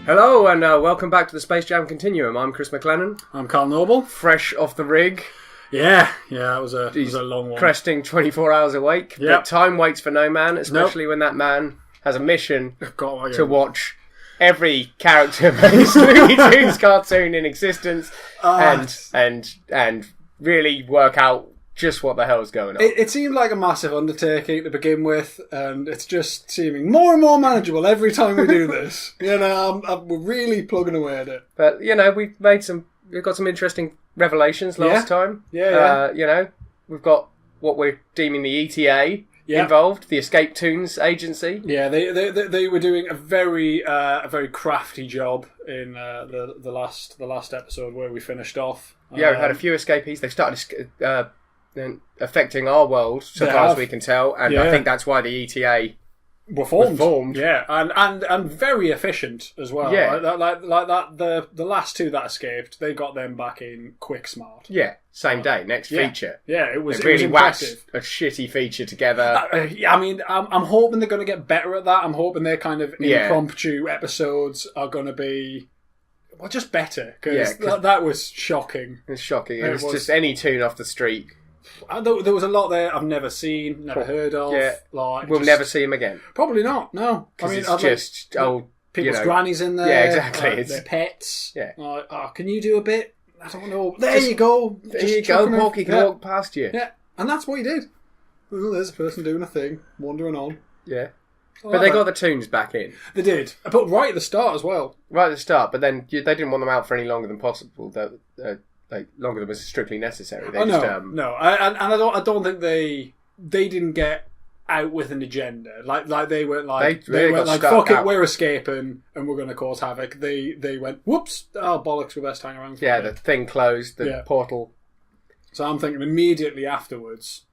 Hello and welcome back to the Space Jam Continuum. I'm Chris McLennan. I'm Carl Noble. Fresh off the rig. Yeah, it was a long one. Cresting 24 hours awake. Yep. But time waits for no man, especially when that man has a mission to watch every character-based Looney Tunes cartoon in existence and really work out just what the hell's going on. It seemed like a massive undertaking to begin with, and it's just seeming more and more manageable every time we do this. We're really plugging away at it. But we've got some interesting revelations last time. Yeah. We've got what we're deeming the ETA involved, the Escape Toons agency. Yeah, they were doing a very crafty job in the last episode where we finished off. Yeah, we've had a few escapees. They've started affecting our world, so far as we can tell, and I think that's why the ETA were formed. Yeah, and very efficient as well. Yeah, like that. The last two that escaped, they got them back in quick smart. Yeah, same day, next feature. Yeah, it was really impressive. Waxed a shitty feature together. I'm hoping they're going to get better at that. I'm hoping their kind of impromptu episodes are going to be just better, because that was shocking. It's shocking. It was just any tune off the street. There was a lot there I've never seen, never heard of. Yeah, we'll never see him again. Probably not. No, it's just old people's grannies in there. Yeah, exactly. It's their pets. Yeah. Can you do a bit? I don't know. There you go. There you go. Porky can walk past you. Yeah, and that's what he did. Oh, there's a person doing a thing, wandering on. Yeah. But they got the tunes back in. They did, but right at the start as well. Right at the start, but then they didn't want them out for any longer than possible. Longer than was strictly necessary. And I don't think they didn't get out with an agenda. Like they weren't like they weren't like fuck it, we're escaping and we're going to cause havoc. They went whoops, oh bollocks, we best hang around. For the thing closed, the portal. So I'm thinking immediately afterwards.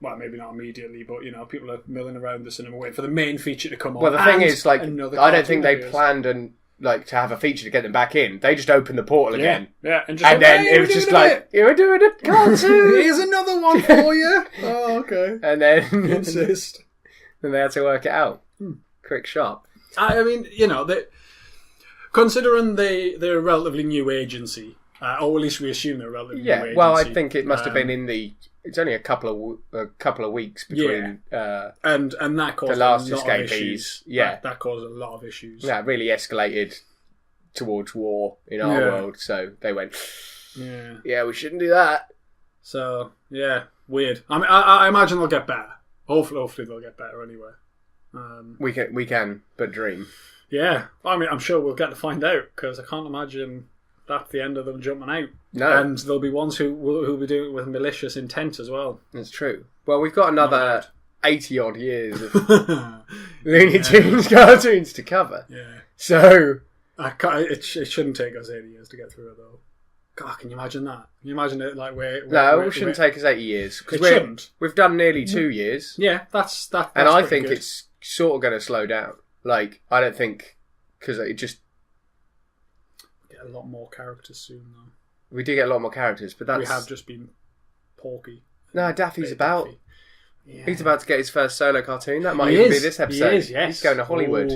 Well, maybe not immediately, but people are milling around the cinema waiting for the main feature to come on. Well, the thing is, I don't think they planned to have a feature to get them back in. They just opened the portal again. Yeah, and then it was just like, we're doing a cartoon. Here's another one for you. Oh, okay. And then insist. Then they had to work it out. Quick shot. I mean, considering they're a relatively new agency, or at least we assume they're a relatively new agency. Well, I think it must have been in the. It's only a couple of weeks between and that caused the last a lot escapees. Of issues. Yeah, that caused a lot of issues. Yeah, it really escalated towards war in our world. So they went, we shouldn't do that. So weird. I mean, I imagine they'll get better. Hopefully they'll get better anyway. We can but dream. Yeah, I mean, I'm sure we'll get to find out, because I can't imagine that's the end of them jumping out. No. And there'll be ones who will be doing it with malicious intent as well. That's true. Well, we've got another 80-odd years of Looney Tunes cartoons to cover. Yeah. So it shouldn't take us 80 years to get through it, though. God, can you imagine that? Can you imagine it like where... No, it shouldn't take us 80 years. It shouldn't. We've done nearly 2 years. Yeah, that's and I think good. It's sort of going to slow down. Like, I don't think... Because it just... A lot more characters soon, though. We do get a lot more characters, but that's... We have just been Porky. No, Daffy's about... Daffy. Yeah. He's about to get his first solo cartoon. That might even be this episode. He is, yes. He's going to Hollywood.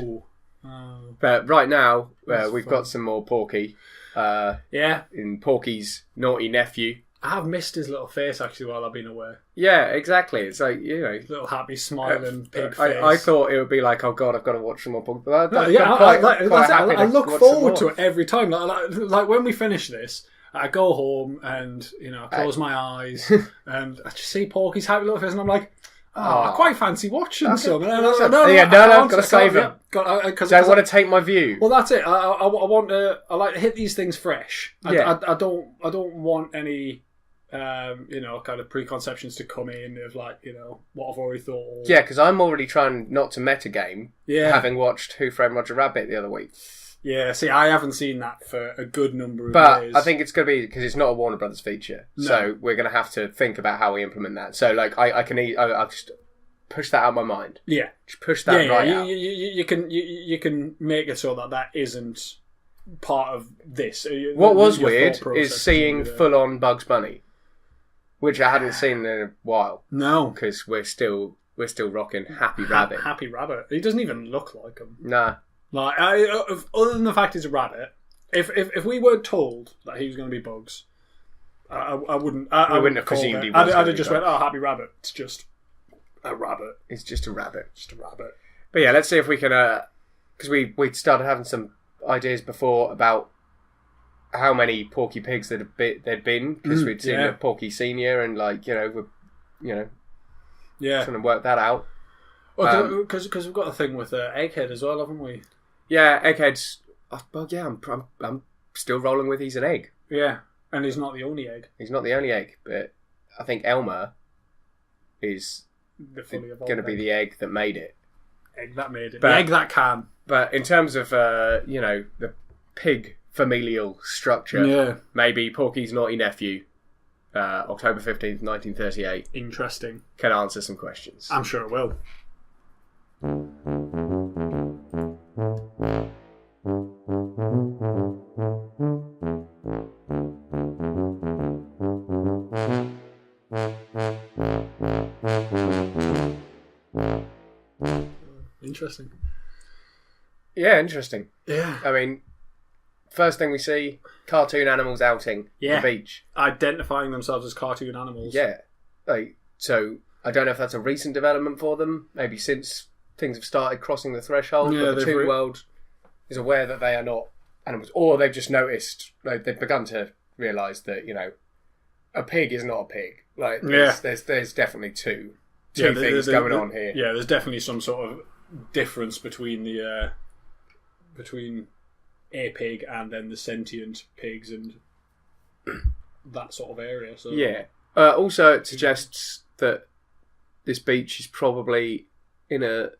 Oh. But right now, we've got some more Porky. In Porky's naughty nephew. I have missed his little face, actually, while I've been away. Yeah, exactly. It's like, little happy, smiling pig face. I thought it would be like, oh God, I've got to watch some more Porky. But I look forward to it every time. Like when we finish this, I go home and, I close my eyes and I just see Porky's happy little face and I'm like, I quite fancy watching some. No, I've got to save him. Because I want to take my view. Well, that's it. I want to. I like to hit these things fresh. I don't want any. Kind of preconceptions to come in of what I've already thought. Yeah, because I'm already trying not to metagame. Yeah. Having watched Who Framed Roger Rabbit the other week. Yeah, see, I haven't seen that for a good number of years. But I think it's going to be, because it's not a Warner Brothers feature. No. So we're going to have to think about how we implement that. So, I'll just push that out of my mind. Yeah. Just push that out. You can make it so that isn't part of this. What was weird is seeing full-on Bugs Bunny. Which I hadn't seen in a while. No. Because we're still rocking Happy Rabbit. Happy Rabbit. He doesn't even look like him. Nah. Like, other than the fact he's a rabbit, if we weren't told that he was going to be Bugs, I wouldn't. I wouldn't have presumed he was. I'd have just went, "Oh, happy rabbit." It's just a rabbit. It's just a rabbit. Just a rabbit. But yeah, let's see if we can. Because we started having some ideas before about how many Porky Pigs there'd been, because we'd seen a Porky Senior, and like we're trying to work that out. Well, because we've got a thing with Egghead as well, haven't we? Yeah, Egghead's. Well, yeah, I'm still rolling with he's an egg. Yeah, and he's not the only egg. He's not the only egg, but I think Elmer is going to be the egg that made it. Egg that made it. The egg that can. But in terms of the pig familial structure, maybe Porky's naughty nephew, October 15th, 1938. Interesting. Can answer some questions. I'm sure it will. Interesting. Yeah, interesting. Yeah. I mean, first thing we see, cartoon animals outing the beach. Identifying themselves as cartoon animals. Yeah. So, I don't know if that's a recent development for them, maybe since things have started crossing the threshold, but the toon world is aware that they are not animals, or they've just noticed, they've begun to realise that, a pig is not a pig. Like, there's definitely two things going on here. Yeah, there's definitely some sort of difference between the between a pig and then the sentient pigs and that sort of area. So yeah. Also, it suggests that this beach is probably in a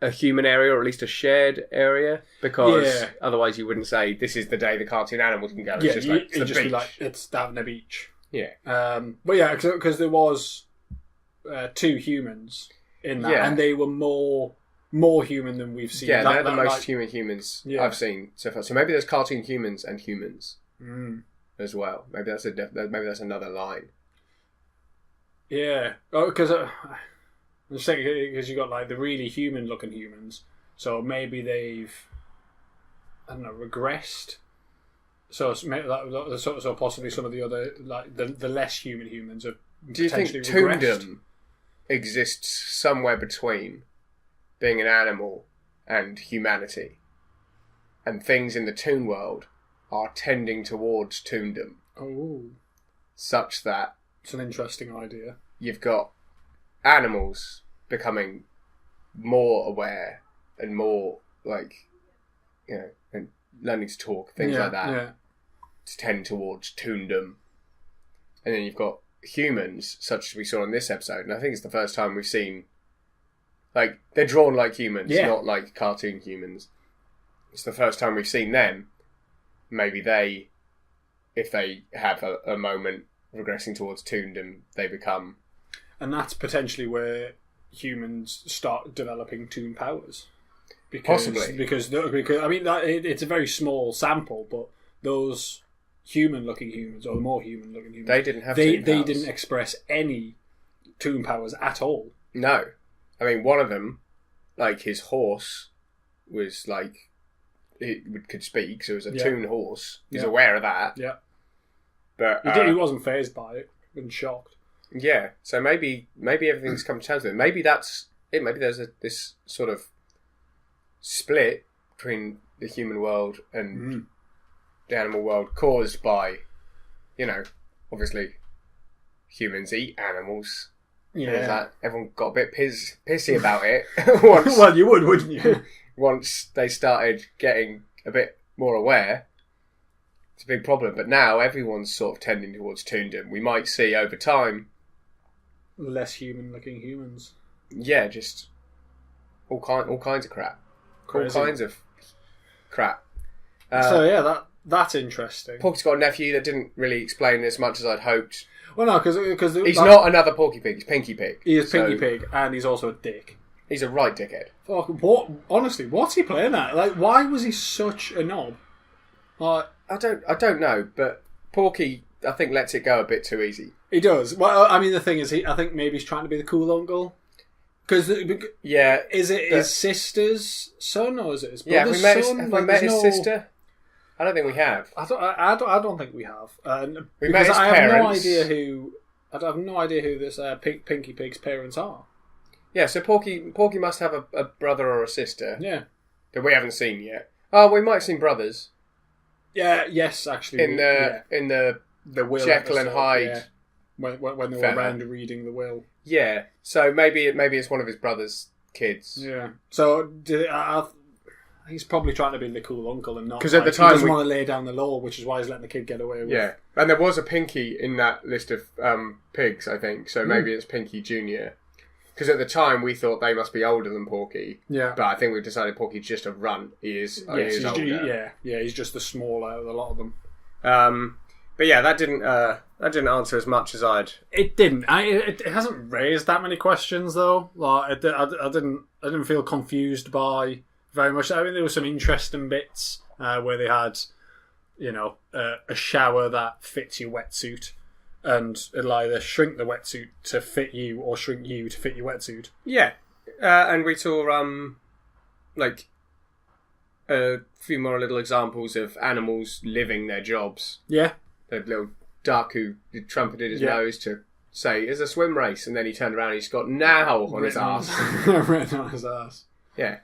human area, or at least a shared area, because otherwise you wouldn't say this is the day the cartoon animals can go. It's just like, it's be like, it's Davin Beach. Yeah. But yeah, because there was two humans in that, and they were more human than we've seen. Yeah, they're the most human humans I've seen so far. So maybe there's cartoon humans and humans as well. Maybe that's another line. Yeah, because I'm just thinking, because you got like the really human-looking humans, so maybe they've regressed. So possibly some of the other like the less human humans have. Do you think Toondom exists somewhere between being an animal and humanity, and things in the toon world are tending towards Toondom? Oh, such that it's an interesting idea. You've got animals becoming more aware and more and learning to talk, things like that, to tend towards Toondom. And then you've got humans, such as we saw in this episode, and I think it's the first time we've seen, they're drawn like humans, not like cartoon humans. It's the first time we've seen them. Maybe they, if they have a moment regressing towards Toondom, they become... And that's potentially where humans start developing toon powers. Possibly. Because I mean, it's a very small sample, but those human-looking humans, or the more human-looking humans... They didn't have toon powers. They didn't express any toon powers at all. No. I mean, one of them, his horse was, it could speak, so it was a toon horse. He's aware of that. Yeah. But he wasn't fazed by it. He wasn't shocked. Yeah, so maybe everything's come to terms with it. Maybe that's it. Maybe there's this sort of split between the human world and the animal world caused by, obviously humans eat animals. Yeah. Everyone got a bit pissy about it. Well, you would, wouldn't you? Once they started getting a bit more aware, it's a big problem. But now everyone's sort of tending towards Toondom. We might see over time less human-looking humans. Yeah, just all kinds of crap. Crazy. All kinds of crap. That's interesting. Porky's got a nephew that didn't really explain as much as I'd hoped. Well, no, because he's not another Porky Pig. He's Pinky Pig. He is Pinky Pig, and he's also a dick. He's a right dickhead. Fuck, honestly, what's he playing at? Why was he such a knob? I don't know, but Porky, I think, lets it go a bit too easy. He does. Well, I mean, the thing is, I think maybe he's trying to be the cool uncle. Because is it his sister's son or is it his brother's son? Have we met his sister? I don't think we have. I don't think we have. We met his parents. I have no idea who this Pinky Pig's parents are. Yeah, so Porky must have a brother or a sister. Yeah, that we haven't seen yet. Oh, we might have seen brothers. Yeah. Yes, actually. In the will Jekyll and Hyde. Yeah. When they were around reading the will. Yeah, so maybe it's one of his brother's kids. Yeah. So he's probably trying to be the cool uncle and not because at the time he doesn't want to lay down the law, which is why he's letting the kid get away with. Yeah, and there was a Pinky in that list of pigs, I think. So maybe it's Pinky Junior. Because at the time we thought they must be older than Porky. Yeah. But I think we've decided Porky's just a runt. He is older. Yeah, he's just the smaller of a lot of them. But yeah, that didn't answer as much as I'd. It didn't. It hasn't raised that many questions though. Like I didn't feel confused by very much. I mean, there were some interesting bits where they had, a shower that fits your wetsuit, and it'll either shrink the wetsuit to fit you or shrink you to fit your wetsuit. Yeah, and we saw a few more little examples of animals living their jobs. Yeah. The little duck who trumpeted his nose to say, "It's a swim race," and then he turned around and he's got "now" on his ass. Written on his ass. Yeah.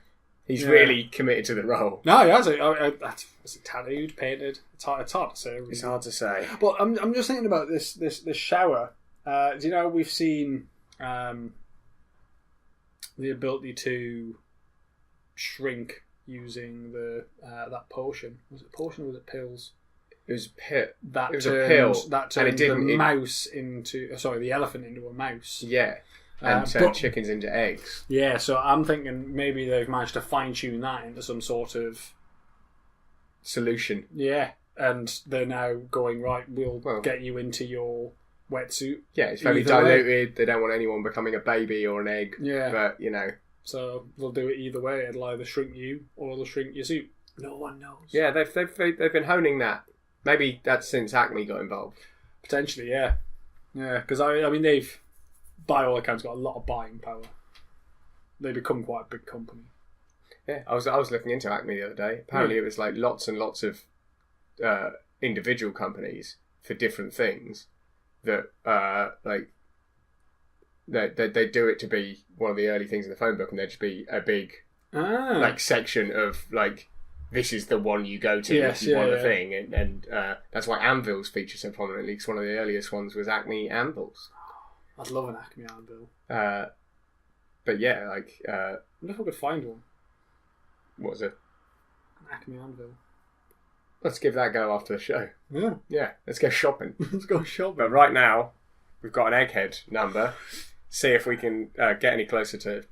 He's really committed to the role. No, he has. Was it tattooed, painted? It's hard to say. Really. It's hard to say. But I'm just thinking about this shower. Do you know we've seen the ability to shrink using that potion? Was it potion or was it pills? It was a pill. That turned the elephant into a mouse. Yeah. And turned chickens into eggs. Yeah, so I'm thinking maybe they've managed to fine-tune that into some sort of solution. Yeah, and they're now going, right, we'll get you into your wetsuit. Yeah, it's very diluted. They don't want anyone becoming a baby or an egg. Yeah. But, So they'll do it either way. It'll either shrink you or they'll shrink your suit. No one knows. Yeah, they've been honing that. Maybe that's since Acme got involved. Potentially, yeah. Yeah, because, I mean, they've, by all accounts, got a lot of buying power. They become quite a big company. Yeah, I was looking into Acme the other day. Apparently it was like lots and lots of individual companies for different things that, they do it to be one of the early things in the phone book, and there'd just be a big, section of, this is the one you go to if you want the thing, and that's why anvils feature so prominently, because one of the earliest ones was Acme anvils. I'd love an Acme anvil. But yeah, I wonder if I could find one. What was it? An Acme anvil. Let's give that a go after the show. Yeah. Yeah, let's go shopping. Let's go shopping. But right now, we've got an Egghead number. See if we can get any closer to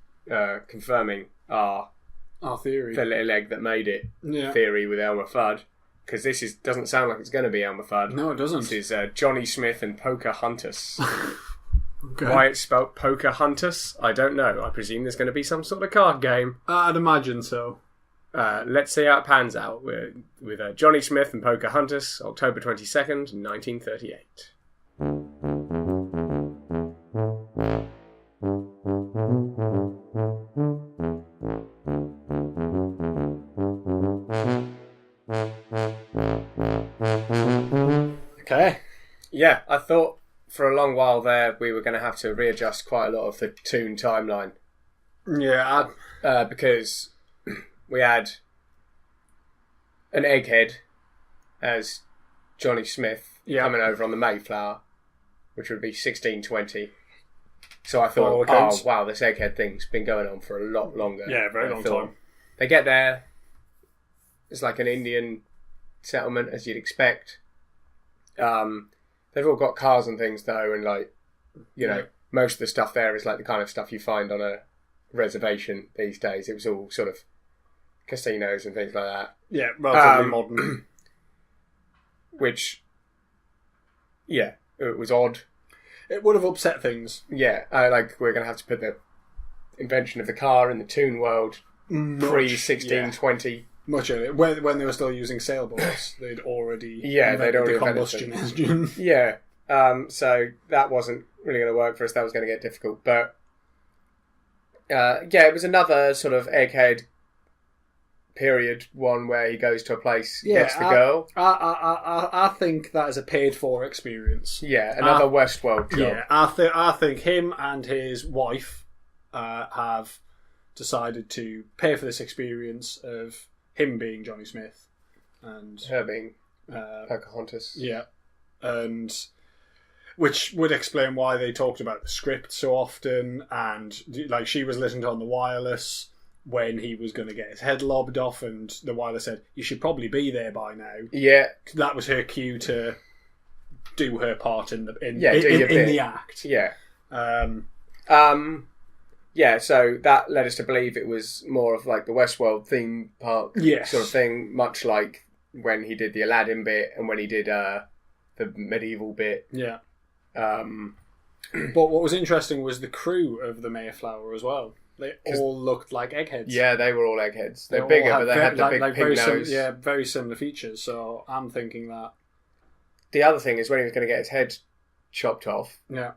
confirming our theory. The little egg that made it theory with Elmer Fudd. Because this doesn't sound like it's going to be Elmer Fudd. No, it doesn't. This is Johnny Smith and Pocahontas. Okay. Why it's spelt Pocahontas, I don't know. I presume there's going to be some sort of card game. I'd imagine so. Let's see how it pans out with Johnny Smith and Pocahontas, October 22nd, 1938. Okay. Yeah, I thought for a long while there we were going to have to readjust quite a lot of the Toon timeline. Yeah. Because we had an Egghead as Johnny Smith coming over on the Mayflower, which would be 1620. So I thought, wow, this Egghead thing's been going on for a lot longer. Yeah, very long time. They get there, it's like an Indian settlement, as you'd expect. They've all got cars and things though, and most of the stuff there is like the kind of stuff you find on a reservation these days. It was all sort of casinos and things like that. Yeah, relatively modern. Which, it was odd. It would have upset things. Yeah, we're going to have to put the invention of the car in the Toon world pre-1620. Much earlier. When they were still using sailboats, they'd already invented the combustion engine. Yeah, so that wasn't really going to work for us. That was going to get difficult. But it was another sort of Egghead period one where he goes to a place, gets the girl. I think that is a paid for experience. Yeah, another Westworld job. Yeah, I think him and his wife have decided to pay for this experience of him being Johnny Smith and her being Pocahontas. Yeah, and which would explain why they talked about the script so often, and like she was listening on the wireless when he was going to get his head lobbed off, and the wireless said, "You should probably be there by now." Yeah, that was her cue to do her part in the act. Yeah. Yeah, so that led us to believe it was more of like the Westworld theme park sort of thing, much like when he did the Aladdin bit and when he did the medieval bit. Yeah. But what was interesting was the crew of the Mayflower as well. They all looked like eggheads. Yeah, they were all eggheads. They're bigger, but they had the big pink nose. Very similar features. So I'm thinking that. The other thing is when he was going to get his head chopped off. Yeah.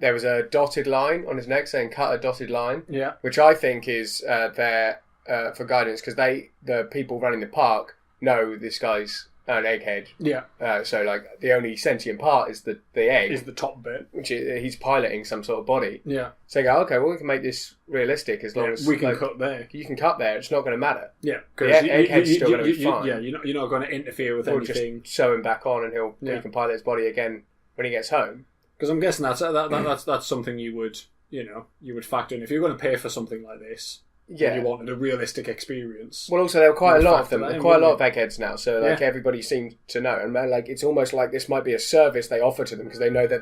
There was a dotted line on his neck saying "cut a dotted line," which I think is there for guidance because the people running the park know this guy's an egghead. Yeah. So like the only sentient part is the egg, is the top bit, which he's piloting some sort of body. Yeah. So you go, okay, well we can make this realistic as long as we can cut there. You can cut there. It's not going to matter. Yeah, because the egghead's still going to be fine. Yeah, you're not going to interfere with anything. Just sew him back on, and he can pilot his body again when he gets home. Because I'm guessing that's something you would factor in if you're going to pay for something like this. Yeah, and you wanted a realistic experience. Well, also there were quite a lot of them. There are quite a lot of eggheads now, so like everybody seems to know, and like it's almost like this might be a service they offer to them because they know that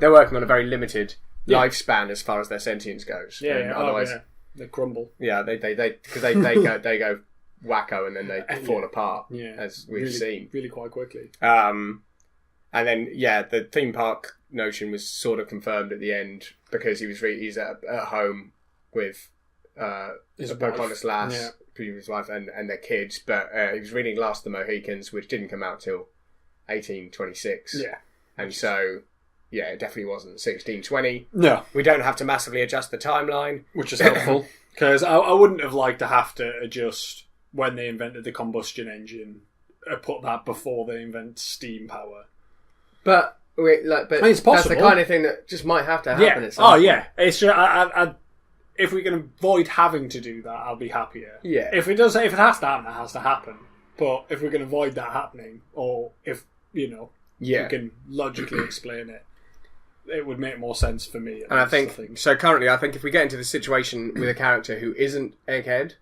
they're working on a very limited lifespan as far as their sentience goes. Yeah, otherwise they crumble. Yeah, they because they go wacko and then they fall apart. Yeah, as we've seen really quite quickly. And then, the theme park notion was sort of confirmed at the end because he's at home with his Pocahontas lass, his wife, and their kids. But he was reading Last of the Mohicans, which didn't come out till 1826. Yeah, and so it definitely wasn't 1620. No, we don't have to massively adjust the timeline, which is helpful because I wouldn't have liked to have to adjust when they invented the combustion engine. Put that before they invent steam power. But it's possible. That's the kind of thing that just might have to happen. Yeah. Oh yeah, it's just if we can avoid having to do that, I'll be happier. Yeah. If it has to happen, it has to happen. But if we can avoid that happening, or if we can logically explain it, it would make more sense for me. And I think so. Currently, I think if we get into the situation with a character who isn't Egghead,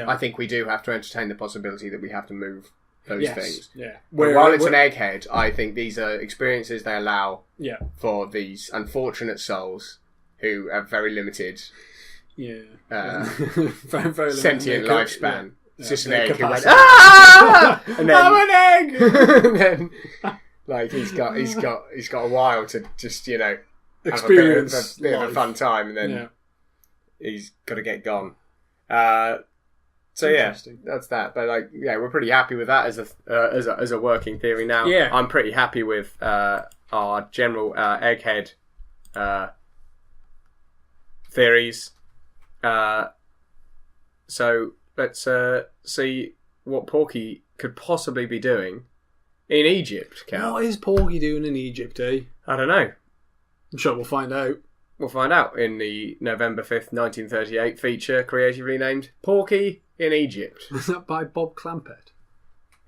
I think we do have to entertain the possibility that we have to move those things. Yeah. While it's an egghead, I think these are experiences they allow for these unfortunate souls who have very limited very sentient lifespan. It's just an egg who went, and then, I'm an egg! And then like he's got a while to just, experience have a bit of a fun time, and then he's got to get gone. So that's that. But we're pretty happy with that as a working theory now. Yeah, I'm pretty happy with our general egghead theories. So let's see what Porky could possibly be doing in Egypt. Cal. What is Porky doing in Egypt? I don't know. I'm sure we'll find out. We'll find out in the November 5th, 1938 feature, creatively named Porky in Egypt. Is that by Bob Clampett?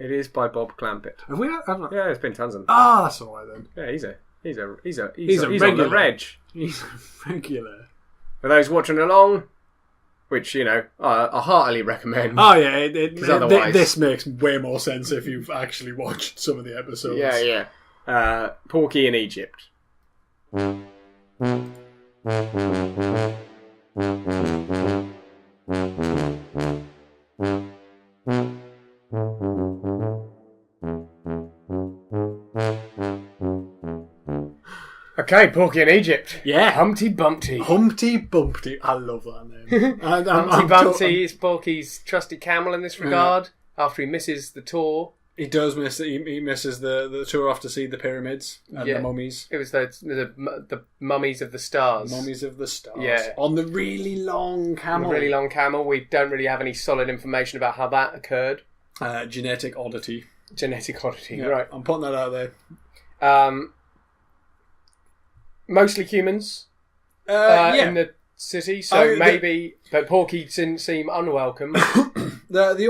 It is by Bob Clampett. Have we? Yeah, there's been tons of them. Ah, that's all right then. Yeah, he's a regular. On the reg. He's a regular. For those watching along, which I heartily recommend. Oh yeah, this makes way more sense if you've actually watched some of the episodes. Yeah. Porky in Egypt. Okay, Porky in Egypt. Yeah. Humpty Bumpty. Humpty Bumpty. I love that name. Humpty Bumpty is Porky's trusty camel in this regard. After he misses the tour He does miss it. He misses the tour off to see the pyramids and the mummies. It was the mummies of the stars. Mummies of the stars. Yeah. On the really long camel. We don't really have any solid information about how that occurred. Genetic oddity. Yeah, right. I'm putting that out there. Mostly humans in the city, so but Porky didn't seem unwelcome. The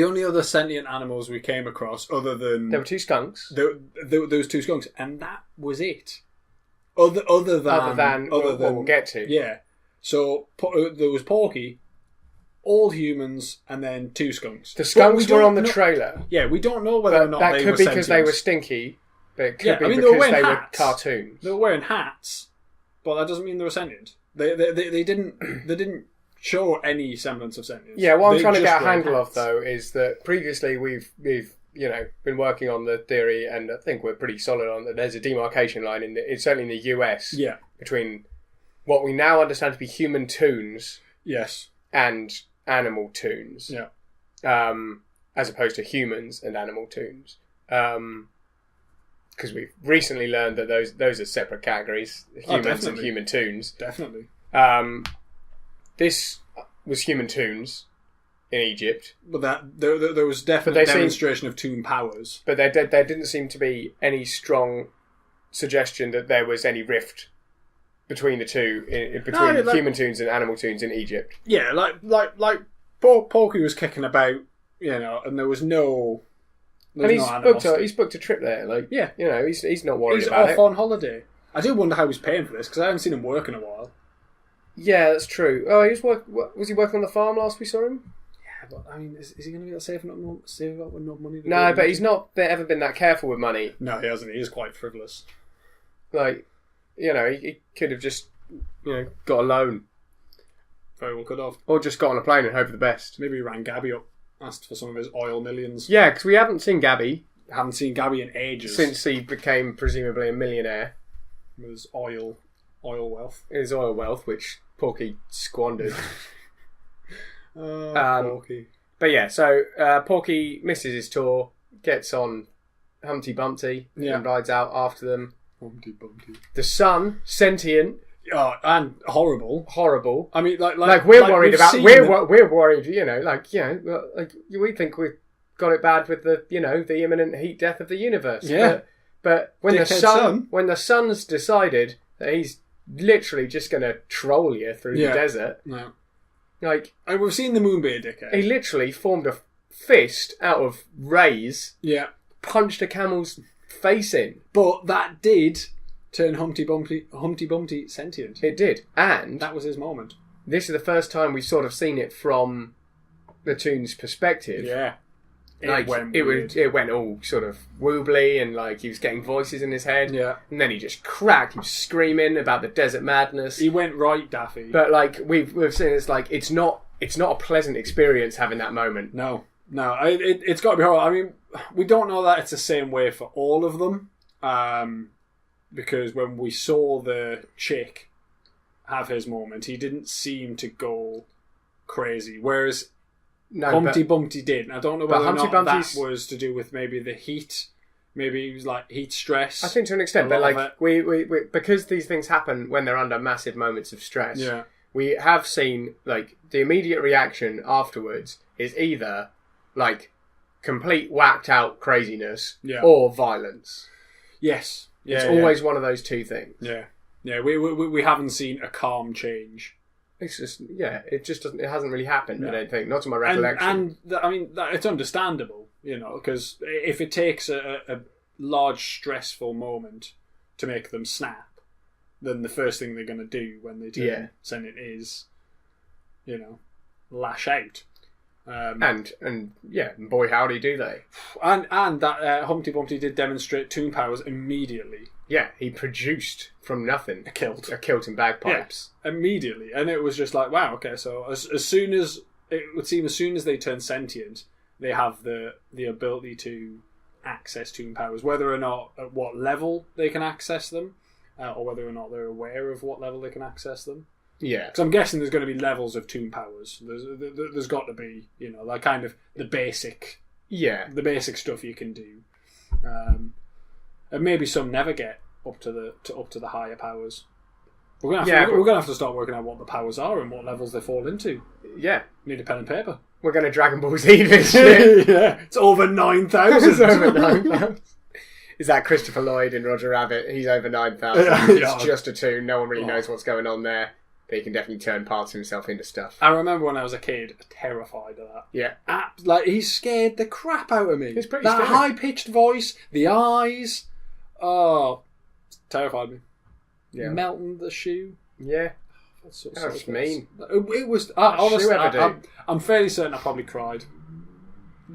only other sentient animals we came across, other than there were 2 skunks. There was 2 skunks, and that was it. Other than we'll get to. Yeah. So there was Porky, all humans, and then 2 skunks. The skunks were on the trailer. Yeah, we don't know whether or not that they could were be sentient. because they were stinky, but it could be they because they hats. were cartoons. They were wearing hats, but that doesn't mean they were sentient. They didn't show any semblance of sentience. Yeah, what I'm trying to get a handle of though is that previously we've been working on the theory, and I think we're pretty solid on that. There's a demarcation line certainly in the US, between what we now understand to be human toons, and animal toons, as opposed to humans and animal toons, because we've recently learned that those are separate categories, humans and human toons. Definitely. This was human toons in Egypt. But there was definitely demonstration of toon powers. But there didn't seem to be any strong suggestion that there was any rift between the two, between human toons and animal toons in Egypt. Yeah, like Porky was kicking about, and there was no... And he's booked a trip there. He's not worried about it. He's off on holiday. I do wonder how he's paying for this, because I haven't seen him work in a while. Yeah, that's true. Oh, was he working on the farm last we saw him? Yeah, but I mean, is he going to be able to save up enough money? No, but he's not ever been that careful with money. No, he hasn't. He is quite frivolous. He could have just, got a loan. Very well could have. Or just got on a plane and hope for the best. Maybe he rang Gabby up, asked for some of his oil millions. Yeah, because we haven't seen Gabby. Haven't seen Gabby in ages. Since he became presumably a millionaire. With his oil wealth. His oil wealth, which Porky squandered. Porky. But yeah, so Porky misses his tour, gets on Humpty Bumpty, and rides out after them. Humpty Bumpty. The sun, sentient. And horrible. I mean, we're worried about. We're worried. We think we've got it bad with the imminent heat death of the universe. Yeah. But when the sun's decided that he's literally just going to troll you through the desert, and we've seen the moon be a dickhead. He literally formed a fist out of rays. Yeah. Punched a camel's face in. But that did turn Humpty Bumpty sentient. It did, and that was his moment. This is the first time we've sort of seen it from the toon's perspective. Yeah. It went all sort of woobly, and he was getting voices in his head. Yeah. And then he just cracked. He was screaming about the desert madness. He went right, Daffy. But we've seen, it's not a pleasant experience having that moment. No. It's got to be horrible. I mean, we don't know that it's the same way for all of them, because when we saw the chick have his moment, he didn't seem to go crazy. Whereas Humpty Bumpty did. I don't know whether or not that was to do with maybe the heat. Maybe it was heat stress. I think to an extent, but we because these things happen when they're under massive moments of stress. Yeah. We have seen the immediate reaction afterwards is either complete whacked out craziness or violence. Yes. Yeah, it's always one of those two things. Yeah. Yeah. We haven't seen a calm change. It's just it just doesn't. It hasn't really happened. No. I don't think, not to my recollection. And it's understandable, because if it takes a large stressful moment to make them snap, then the first thing they're going to do when they turn sentient is, lash out. And boy howdy do they. And that Humpty Bumpty did demonstrate toon powers immediately. Yeah, he produced from nothing a kilt and bagpipes. Yeah, immediately. And it was just wow, okay, so as soon as they turn sentient, they have the ability to access toon powers, whether or not at what level they can access them, or whether or not they're aware of what level they can access them. Yeah, because I'm guessing there's going to be levels of toon powers. There's got to be, kind of the basic Yeah. The basic stuff you can do. And maybe some never get up to the higher powers. We're gonna have to start working out what the powers are and what levels they fall into. Yeah. Need a pen and paper. We're going to Dragon Ball Z this shit. Yeah. It's over 9,000. It's over 9,000. Is that Christopher Lloyd in Roger Rabbit? He's over 9,000. It's just a toon. No one really knows what's going on there. But he can definitely turn parts of himself into stuff. I remember when I was a kid, terrified of that. Yeah. He scared the crap out of me. It's pretty that scary. high-pitched voice, the eyes. Oh, terrified me. Yeah. Melting the shoe. Yeah. That's mean. It was... honestly, do? I'm fairly certain I probably cried.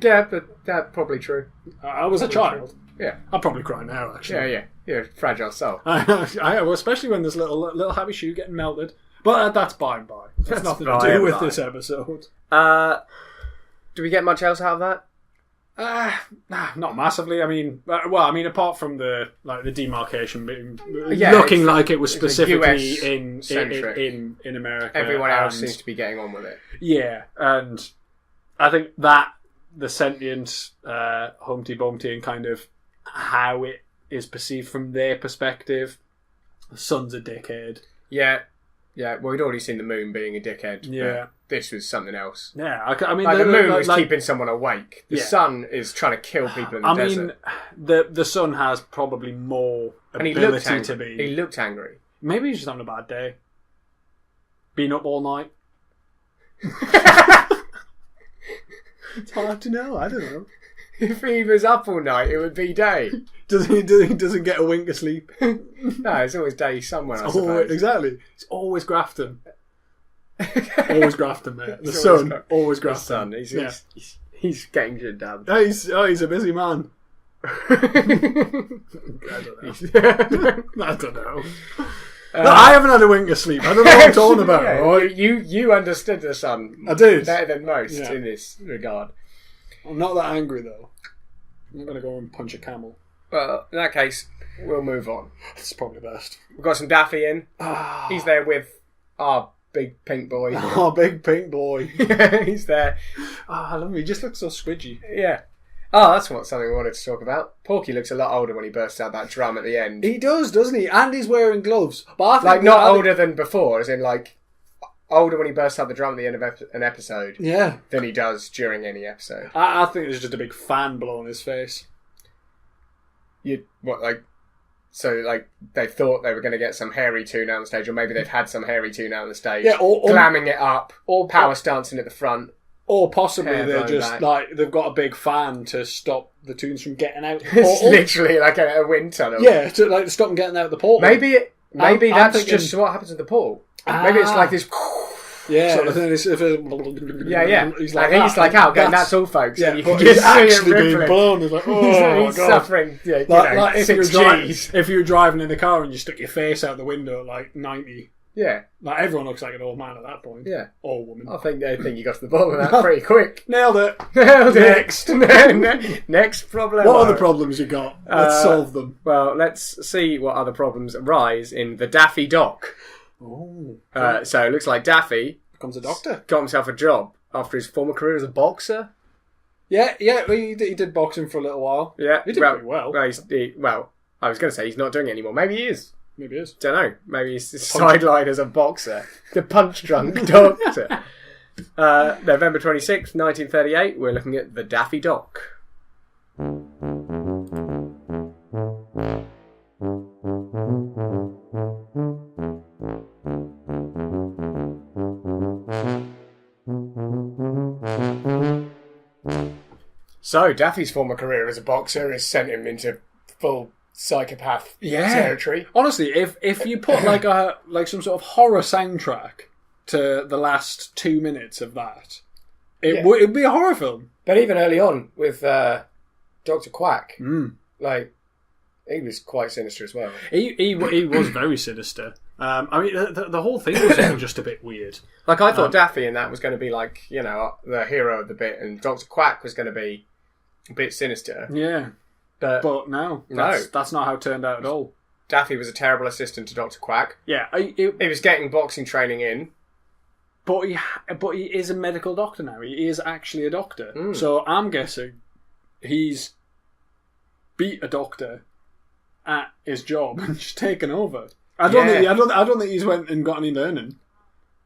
Yeah, but that's probably true. I was a child. Yeah. I'll probably cry now, actually. Yeah. You're a fragile soul. Well, especially when there's little happy shoe getting melted. But that's by and by. That's nothing to do with this episode. Do we get much else out of that? Not massively. I mean, apart from the demarcation being looking like it was specifically in America. Everyone else seems to be getting on with it. Yeah, and I think that the sentient Humpty Bumpty and kind of how it is perceived from their perspective. The sun's a dickhead. Yeah. Yeah, well, we'd already seen the moon being a dickhead. Yeah. This was something else. Yeah, I mean... the moon was keeping someone awake. The sun is trying to kill people in the desert. The sun has probably more ability to be... He looked angry. Maybe he's just having a bad day. Been up all night. It's hard to know, I don't know. If he was up all night, it would be day. He doesn't get a wink of sleep. No, it's always day somewhere, I suppose. Exactly. It's always Grafton. Always Grafton, mate. The sun. Always Grafton. The sun. He's getting shit done. He's a busy man. I don't know. I haven't had a wink of sleep. I don't know what I'm talking about. Yeah, right? You understood the sun. I did. Better than most in this regard. I'm not that angry, though. I'm not going to go and punch a camel. Well, in that case, we'll move on. It's probably best. We've got some Daffy in. He's there with our big pink boy. Our big pink boy. Yeah, he's there. I love him. He just looks so squidgy. Yeah. Oh, that's something we wanted to talk about. Porky looks a lot older when he bursts out that drum at the end. He does, doesn't he? And he's wearing gloves. But I think not older than before, as in older when he bursts out the drum at the end of an episode. Yeah. Than he does during any episode. I think there's just a big fan blowing his face. So they thought they were going to get some hairy toon out on the stage, or maybe they've had some hairy toon out on the stage. Yeah, or glamming it up, or power stancing at the front. Or possibly they're just they've got a big fan to stop the toons from getting out. It's literally like a wind tunnel. Yeah, to stop them getting out of the portal. Maybe that's just what happens at the portal. Maybe it's like this. Yeah, sort of, yeah. He's like out going, that's all, folks. Yeah, you but can he's just actually being blown. He's like, he's suffering. Yeah, like if if you were driving in the car and you stuck your face out the window at 90. Yeah. Like, everyone looks like an old man at that point. Yeah. Or woman. I think you got to the bottom of that pretty quick. Nailed it. Next. Next problem. What other problems you got? Let's solve them. Well, let's see what other problems arise in the Daffy doc. Oh. So it looks like Daffy becomes a doctor. Got himself a job after his former career as a boxer. Yeah, he did boxing for a little while. Yeah. He did pretty well. Well, I was going to say he's not doing it anymore. Maybe he is. Maybe he is. Don't know. Maybe he's sidelined as a boxer. The punch-drunk doctor. November 26th, 1938, we're looking at the Daffy Doc. So, Daffy's former career as a boxer has sent him into full psychopath territory. Honestly, if you put like some sort of horror soundtrack to the last 2 minutes of that, it'd be a horror film. But even early on with Dr. Quack, he was quite sinister as well. He was very sinister. I mean, the whole thing was just a bit weird. Like, I thought Daffy in that was going to be like, the hero of the bit, and Dr. Quack was going to be a bit sinister. Yeah. But no, that's not how it turned out at all. Daffy was a terrible assistant to Dr. Quack. Yeah, he was getting boxing training in. But he is a medical doctor now. He is actually a doctor. So I'm guessing he's beat a doctor at his job and just taken over. I don't think he's went and got any learning.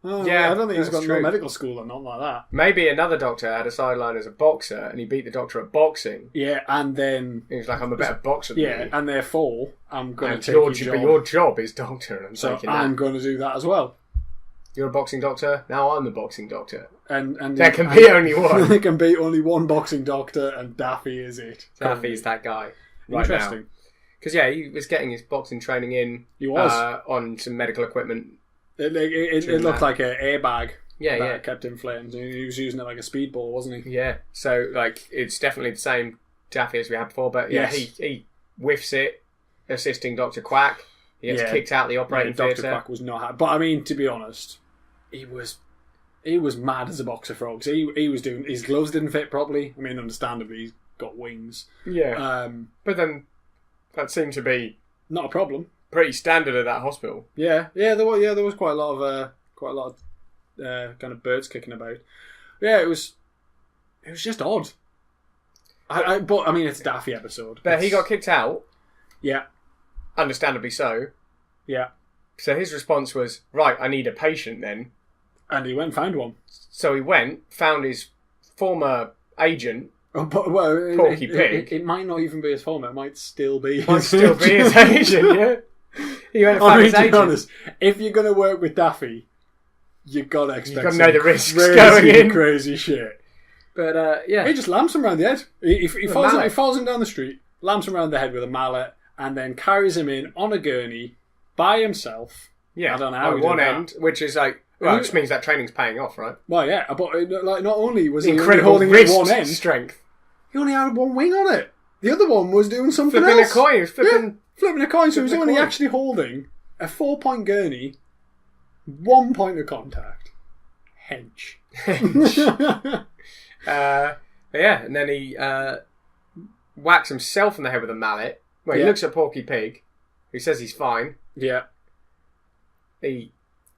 I don't think he's got no medical school or nothing like that. Maybe another doctor had a sideline as a boxer and he beat the doctor at boxing. Yeah, and then he was like, "I'm a better boxer than you." And therefore I'm going to take your job. But your job is doctor, and I'm going to do that as well. You're a boxing doctor. Now I'm the boxing doctor. And there can be only one. There can be only one boxing doctor, and Daffy is it. Daffy's that guy. Interesting. Because he was getting his boxing training in. He was on some medical equipment. It looked like an airbag. Yeah, kept inflating. He was using it like a speedball, wasn't he? Yeah. So it's definitely the same Daffy as we had before, but he whiffs it, assisting Dr. Quack. He gets kicked out of the operating theatre. Dr. Quack was not happy. But I mean, to be honest, he was mad as a boxer frog. So he was doing, his gloves didn't fit properly. I mean, understandably, he's got wings. Yeah. But then that seemed to be not a problem. Pretty standard at that hospital. Yeah. There was quite a lot of kind of birds kicking about. Yeah, it was just odd. But I mean, it's a Daffy episode. But he got kicked out. Yeah. Understandably so. Yeah. So his response was, right, I need a patient then. And he went and found one. So he went, found his former agent, Porky Pig. It might not even be his former, it might still be his agent, yeah. He went and found his agent. To be honest, if you're going to work with Daffy, you've got to expect you've got to know the risks going in. Crazy shit. But, yeah. He just lamps him around the head. He falls him down the street, lamps him around the head with a mallet, and then carries him in on a gurney by himself. Yeah, I don't know how on one end, which is like, well, which means that training's paying off, right? Well, yeah, but like not only was he incredible holding it at one end, strength, he only had one wing on it. The other one was doing something flipping else. Flipping a coin. So he was only actually holding a 4-point gurney, 1 point of contact. Hench. Yeah, and then he whacks himself in the head with a mallet. Well, he looks at Porky Pig, who says he's fine. Yeah. He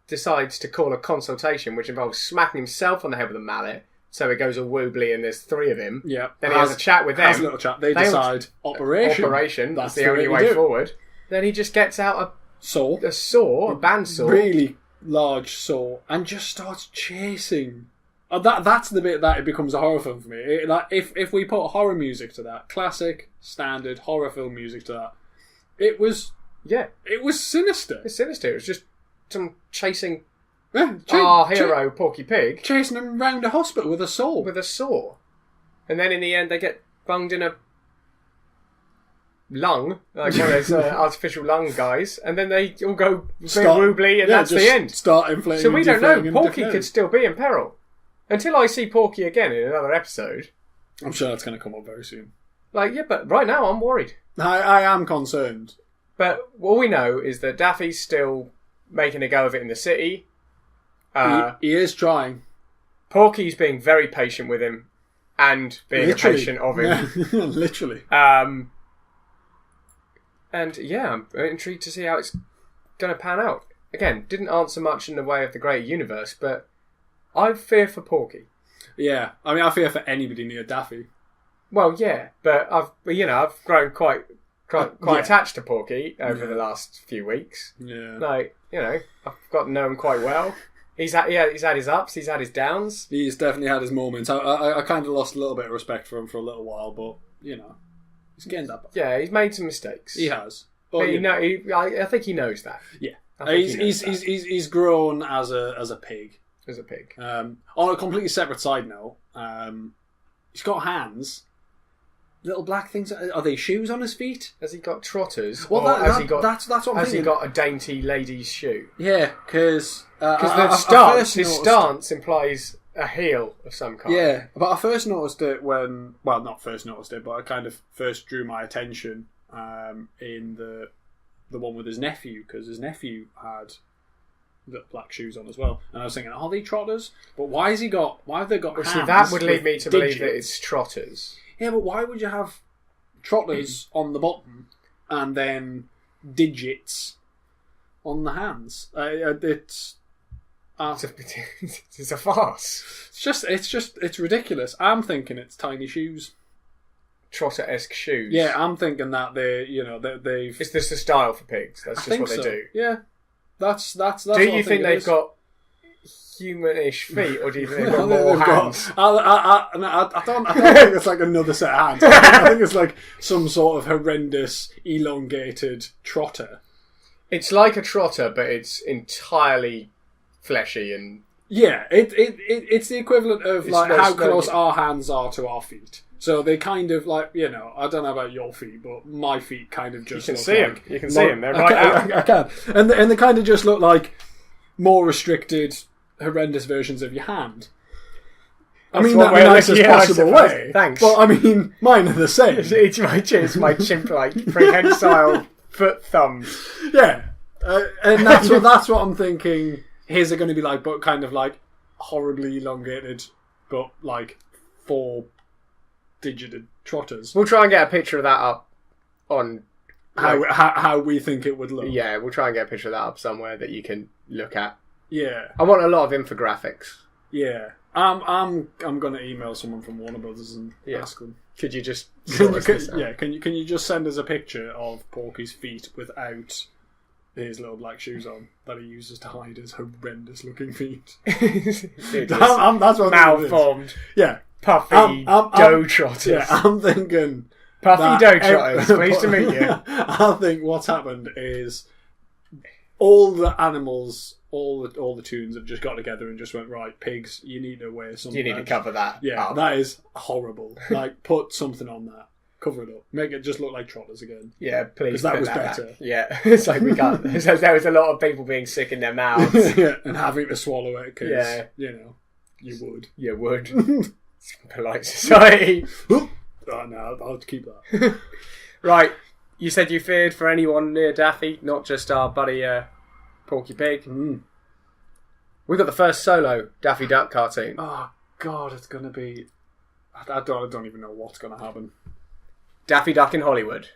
decides to call a consultation, which involves smacking himself on the head with a mallet. So it goes all wobbly, and there's 3 of him. Yeah. Then he has a chat with them. Has a little chat. They decide operation. That's the only way forward. Then he just gets out a saw, a bandsaw, really large saw, and just starts chasing. That's the bit that it becomes a horror film for me. If we put horror music to that, classic, standard horror film music to that, it was sinister. It's sinister. It was just some chasing our hero, Porky Pig. Chasing him round a hospital with a saw. And then in the end they get bunged in a lung, like one of those artificial lung guys, and then they all go wobbly, and that's the end. Start inflating. So we don't know. Porky could still be in peril. Until I see Porky again in another episode. I'm sure that's going to come up very soon. But right now I'm worried. I am concerned. But all we know is that Daffy's still making a go of it in the city. He is trying. Porky's being very patient with him and being a patient of him. Yeah. Literally. And yeah, I'm intrigued to see how it's going to pan out. Again, didn't answer much in the way of the greater universe, but I fear for Porky. Yeah, I mean, I fear for anybody near Daffy. Well, yeah, but I've grown quite attached to Porky over the last few weeks. Yeah, I've got to know him quite well. He's had his ups, he's had his downs. He's definitely had his moments. I kind of lost a little bit of respect for him for a little while, but he's getting that back. Yeah, he's made some mistakes. He has, but I think he knows that. Yeah, he's grown as a pig. As a pig. On a completely separate side note, he's got hands. Little black things. Are they shoes on his feet? Has he got trotters? Well, that's what I'm thinking. Has he got a dainty lady's shoe? Yeah, because his stance implies a heel of some kind. Yeah, but I first noticed it when... Well, not first noticed it, but I kind of first drew my attention in the one with his nephew, because his nephew had little black shoes on as well, and I was thinking, are they trotters? But why have they got hands? See, that would lead me to believe that it's trotters. Yeah, but why would you have trotters on the bottom and then digits on the hands? It's a farce. It's ridiculous. I'm thinking it's tiny shoes. trotter-esque shoes. Yeah, I'm thinking that they've. Is this the style for pigs? That's just what they do. Yeah, that's. Do you think they've got humanish feet, or do you think they've got more hands? I don't think it's like another set of hands. I think it's like some sort of horrendous elongated trotter. It's like a trotter, but it's entirely fleshy and. Yeah, it's the equivalent of like how close our hands are to our feet. So they kind of like, I don't know about your feet, but my feet kind of just. You can see them. You can see them. They're right out. I can, and they kind of just look like more restricted, horrendous versions of your hand. I mean that in the nicest possible way. Thanks. But I mean, mine are the same. It's my chimp-like prehensile foot thumbs. Yeah, and that's what I'm thinking. His are going to be like, but kind of like horribly elongated, but like 4-digited trotters. We'll try and get a picture of that up on how we think it would look. Yeah, we'll try and get a picture of that up somewhere that you can look at. Yeah, I want a lot of infographics. Yeah, I'm going to email someone from Warner Brothers and ask them. Could you just can you just send us a picture of Porky's feet without his little black shoes on that he uses to hide his horrendous looking feet? That's what Malformed. Yeah. Puffy Dough-Trotters. Yeah, I'm thinking Puffy Dough-Trotters. Pleased to meet you. I think what's happened is all the animals, all the toons have just got together and just went, right, pigs, you need to wear something. You need to cover that. Yeah, that is horrible. Like, put something on that. Cover it up. Make it just look like trotters again. Yeah, please. Because that was better. Back. Yeah, it's like we can't. There was a lot of people being sick in their mouths. Yeah, and having to swallow it because, you would. You would. It's polite society. Oh, no, I'll keep that. Right, you said you feared for anyone near Daffy, not just our buddy Porky Pig. We got the first solo Daffy Duck cartoon. Oh, God, it's going to be... I don't even know what's going to happen. Daffy Duck in Hollywood,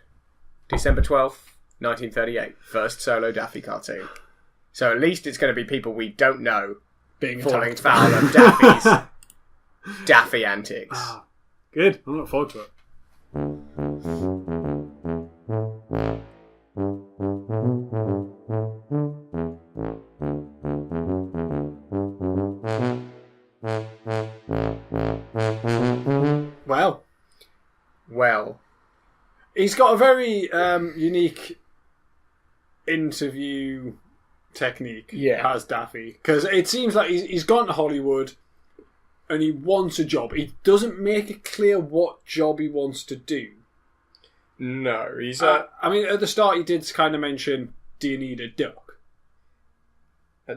December 12th, 1938. First solo Daffy cartoon. So at least it's going to be people we don't know being falling foul of Daffy's Daffy antics. Good. I look forward to it. Well. He's got a very unique interview technique as Daffy. Because it seems like he's gone to Hollywood and he wants a job. He doesn't make it clear what job he wants to do. No, he's... I mean, at the start he did kind of mention, do you need a duck?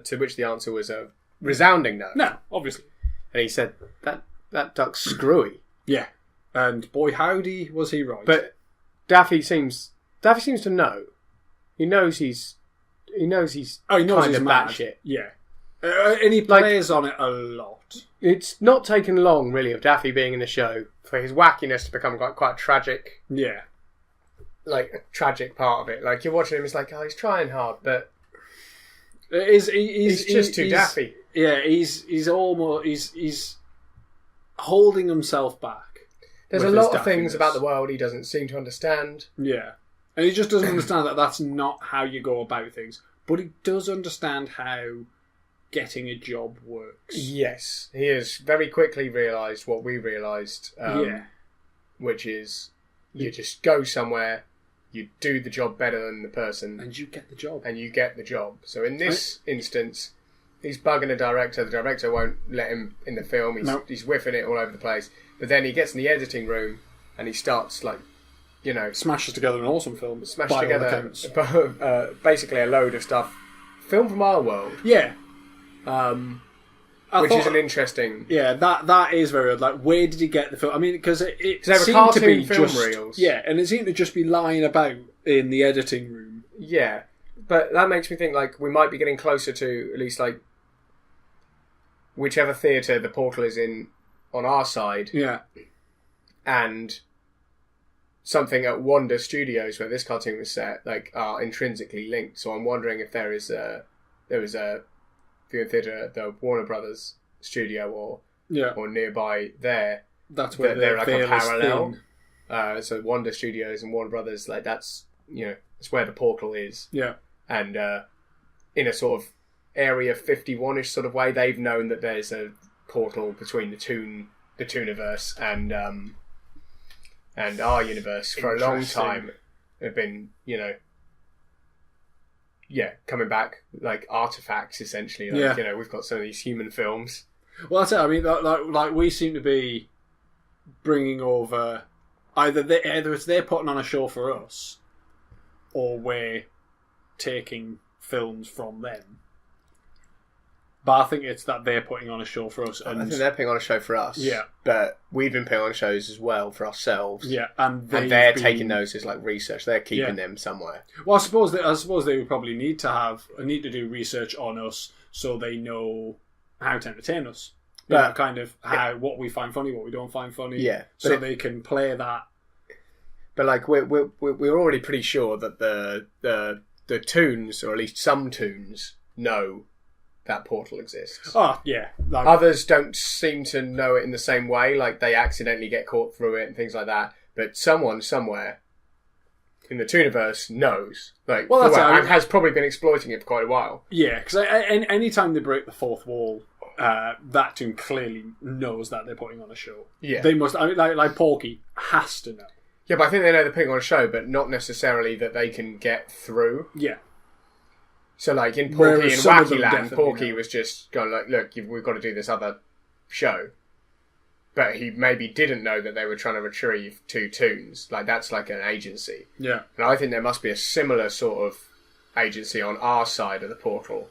To which the answer was a resounding no. No, obviously. And he said, that duck's screwy. Yeah. And boy howdy was he right. But Daffy seems to know. He knows he's kind of batshit. Yeah. And he plays on it a lot. It's not taken long, really, of Daffy being in the show for his wackiness to become quite tragic. Yeah. Like, a tragic part of it. Like, you're watching him, it's like, oh, he's trying hard, but... He's just too Daffy. Yeah, he's holding himself back. There's a lot of things about the world he doesn't seem to understand. Yeah. And he just doesn't understand that that's not how you go about things. But he does understand how getting a job works. Yes. He has very quickly realised what we realised. Which is, you just go somewhere, you do the job better than the person. And you get the job. So in this instance, he's bugging the director. The director won't let him in the film. He's whiffing it all over the place. But then he gets in the editing room and he starts, smashes together an awesome film. Basically a load of stuff filmed from our world. Yeah. Which is an interesting... Yeah, that is very odd. Like, where did he get the film? I mean, because it seemed to be film reels. Yeah, and it seemed to just be lying about in the editing room. Yeah. But that makes me think, we might be getting closer to, at least, whichever theatre the portal is in on our side. Yeah. And something at Wonder Studios, where this cartoon was set, are intrinsically linked. So I'm wondering if there was a viewing theatre at the Warner Brothers studio or nearby there. That's where they're like a parallel. so Wonder Studios and Warner Brothers, like that's it's where the portal is. Yeah. And in a sort of Area 51-ish sort of way, they've known that there's a portal between the Tooniverse and our universe for a long time. They've been, coming back like artifacts essentially. Like, we've got some of these human films. Well, that's it. I mean, like we seem to be bringing over either it's they're putting on a show for us, or we're taking films from them. But I think it's that they're putting on a show for us. And I think they're putting on a show for us. Yeah. But we've been putting on shows as well for ourselves. Yeah, and they're taking those as like research. They're keeping them somewhere. Well, I suppose they would probably need to do research on us so they know how to entertain us. Kind of what we find funny, what we don't find funny. Yeah. So they can play that. But like we're already pretty sure that the toons, or at least some toons, know that portal exists. Oh, yeah. Like, others don't seem to know it in the same way, like they accidentally get caught through it and things like that. But someone somewhere in the Tooniverse knows. Like, and has probably been exploiting it for quite a while. Yeah, because any time they break the fourth wall, that toon clearly knows that they're putting on a show. Yeah. They must, like Porky has to know. Yeah, but I think they know they're putting on a show, but not necessarily that they can get through. Yeah. So, like, in Porky and Wacky Land, Porky was just going like, look, we've got to do this other show. But he maybe didn't know that they were trying to retrieve two toons. Like, that's like an agency. Yeah. And I think there must be a similar sort of agency on our side of the portal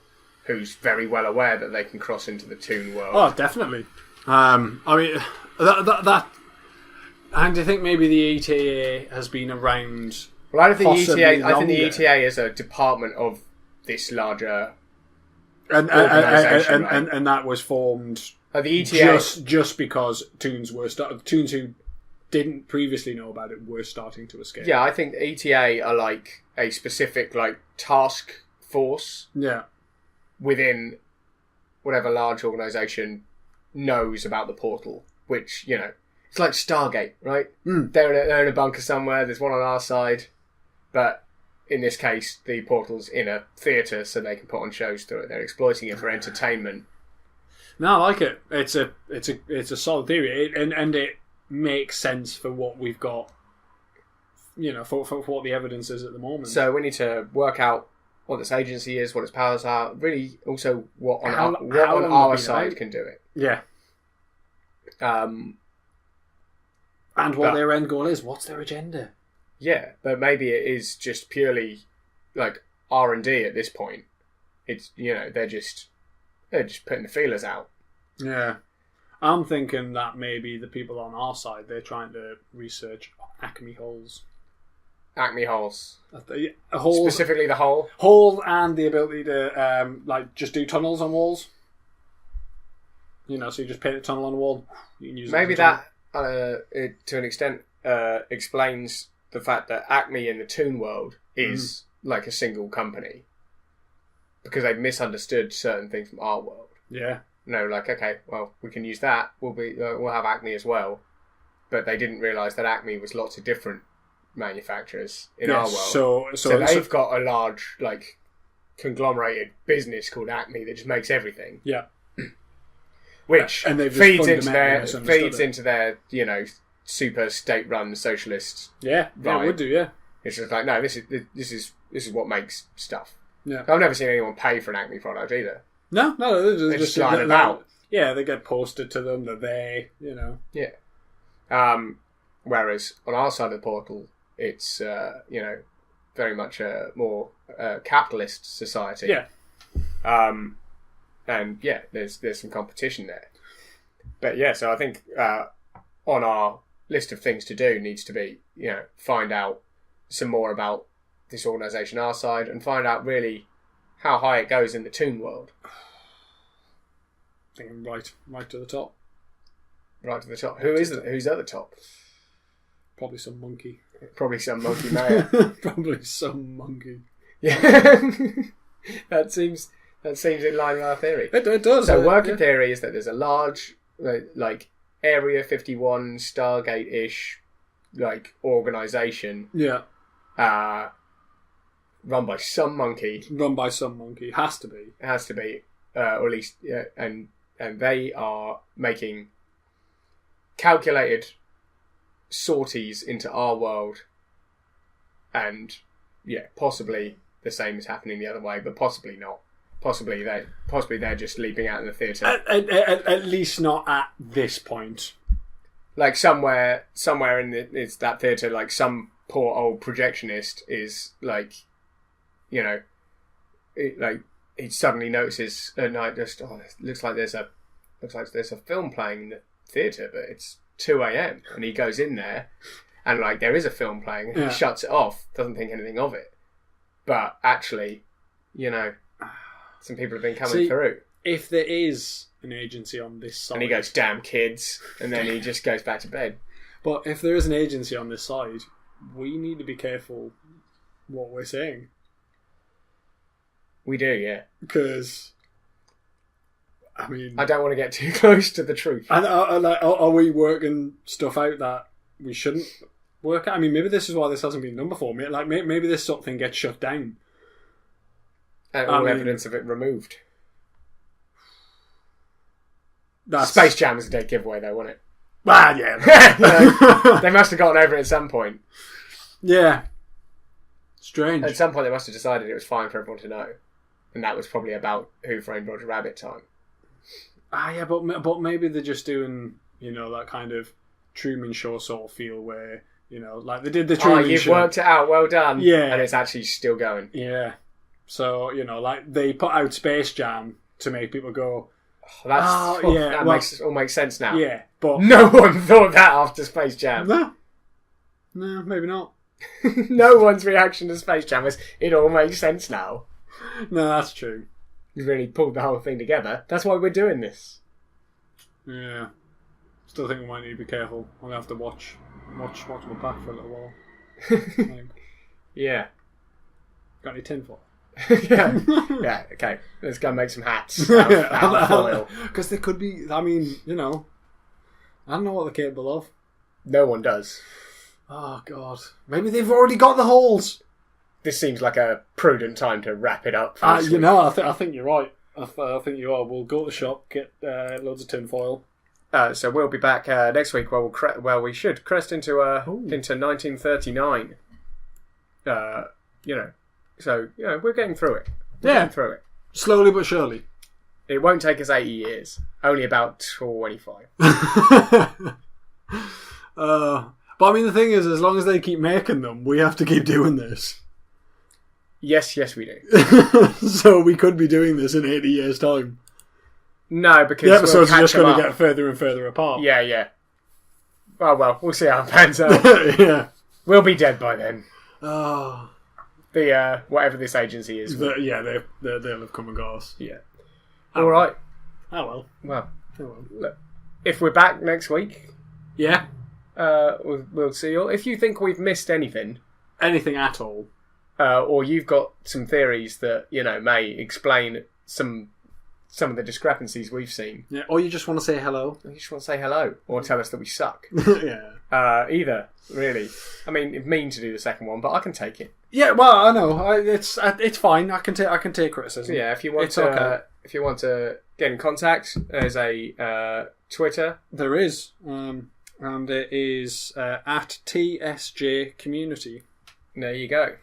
who's very well aware that they can cross into the toon world. Oh, definitely. I mean, that... And do you think maybe the ETA has been around... Well, I don't think the ETA... I think the ETA is a department of this larger organisation, right? and that was formed the ETA just because toons who didn't previously know about it were starting to escape. Yeah, I think the ETA are like a specific like task force. Yeah, within whatever large organisation knows about the portal, which it's like Stargate, right? They're in a bunker somewhere. There's one on our side, but in this case, the portal's in a theatre, so they can put on shows through it. They're exploiting it for entertainment. No, I like it. It's a solid theory, and it makes sense for what we've got. For what the evidence is at the moment. So we need to work out what this agency is, what its powers are. Really, also what on our side can do it. Yeah. And what their end goal is. What's their agenda? Yeah, but maybe it is just purely like R&D at this point. It's they're just putting the feelers out. Yeah, I'm thinking that maybe the people on our side, they're trying to research Acme holes. Acme holes. Holes, specifically the hole. Holes and the ability to just do tunnels on walls. So you just paint a tunnel on a wall. You can use maybe that to an extent explains the fact that Acme in the toon world is like a single company, because they've misunderstood certain things from our world. Yeah. Okay, well, we can use that. We'll have Acme as well, but they didn't realise that Acme was lots of different manufacturers in our world. So they've got a large like conglomerated business called Acme that just makes everything. Yeah. Which feeds into their super state-run socialist. Yeah, it would do. Yeah, it's just like, no, this is what makes stuff. Yeah, I've never seen anyone pay for an Acme product either. No, they just line it out. Yeah, they get posted to them. Yeah. Whereas on our side of the portal, it's very much a more capitalist society. Yeah. And yeah, there's some competition there. But yeah, so I think on our list of things to do needs to be, find out some more about this organisation, our side, and find out really how high it goes in the toon world. Thinking right to the top. Right to the top. Who's at the top? Probably some monkey. Probably some monkey mayor. Probably some monkey. Yeah. That seems in line with our theory. It does. So working theory is that there's a large, like Area 51, Stargate-ish like organisation. Yeah. Run by some monkey. Has to be. It has to be, or at least, yeah. And they are making calculated sorties into our world, and possibly the same is happening the other way, but possibly not. Possibly they're just leaping out in the theatre. At least not at this point. Like somewhere in it's that theatre, like some poor old projectionist is like, he suddenly notices at night just looks like there's a film playing in the theatre, but it's 2 a.m. and he goes in there and like there is a film playing and he shuts it off, doesn't think anything of it, but actually, some people have been coming through. If there is an agency on this side, and he goes, "Damn kids," and then he just goes back to bed. But if there is an agency on this side, we need to be careful what we're saying. We do, yeah. Because, I mean, I don't want to get too close to the truth. And are we working stuff out that we shouldn't work out? I mean, maybe this is why this hasn't been done before. Maybe this sort of thing gets shut down. All evidence of it removed. Space Jam is a dead giveaway, though, wasn't it? Ah, yeah. They must have gotten over it at some point. Yeah. Strange. At some point, they must have decided it was fine for everyone to know. And that was probably about Who Framed Roger Rabbit time. Yeah, but maybe they're just doing, that kind of Truman Show sort of feel where, like they did the Truman Show. You've worked it out, well done. Yeah. And it's actually still going. Yeah. So, like they put out Space Jam to make people go, that makes sense now. Yeah, but no one thought that after Space Jam. No, maybe not. No one's reaction to Space Jam is, it all makes sense now. No, that's true. You really pulled the whole thing together. That's why we're doing this. Yeah. Still think we might need to be careful. I'm going to have to watch my back for a little while. Yeah. Got any tinfoil? Yeah, okay. Let's go make some hats out of foil. Because they could be, I don't know what they're capable of. No one does. Oh, God. Maybe they've already got the holes. This seems like a prudent time to wrap it up. I think you're right. I think you are. We'll go to the shop, get loads of tinfoil. So we'll be back next week where we should crest into 1939. So, we're getting through it. Getting through it. Slowly but surely. It won't take us 80 years. Only about 25. But I mean, the thing is, as long as they keep making them, we have to keep doing this. Yes, we do. So we could be doing this in 80 years' time. No, because the episodes are just going to get further and further apart. Yeah. Well, we'll see how it pans out. Yeah. We'll be dead by then. Oh. The whatever this agency is. They'll have come and got us. Yeah. All right. Oh well. Look, if we're back next week, yeah, we'll see you all. If you think we've missed anything at all, or you've got some theories that may explain some of the discrepancies we've seen, or you just want to say hello, or tell us that we suck. Yeah. Either really. I mean, it's mean to do the second one, but I can take it. Yeah, well, I know it's fine. I can take criticism. Yeah, if you want to get in contact, there's a Twitter. There is, and it is at TSJ Community. There you go,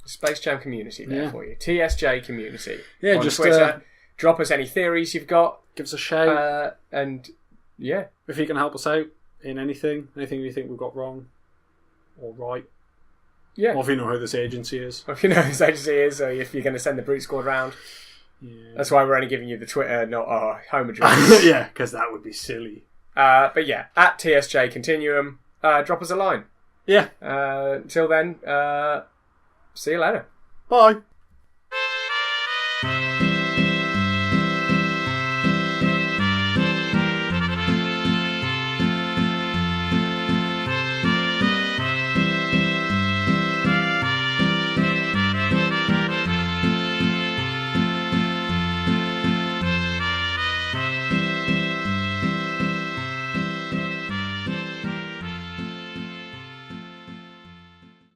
Space Jam Community there for you. TSJ Community. Yeah, on just Twitter. Drop us any theories you've got. Give us a shout, and if you can help us out in anything you think we've got wrong or right. Yeah. Or if you know who this agency is. Or if you know who this agency is, or if you're going to send the Brute Squad round. Yeah. That's why we're only giving you the Twitter, not our home address. Yeah, because that would be silly. But yeah, at TSJ Continuum, drop us a line. Yeah. Until then, see you later. Bye.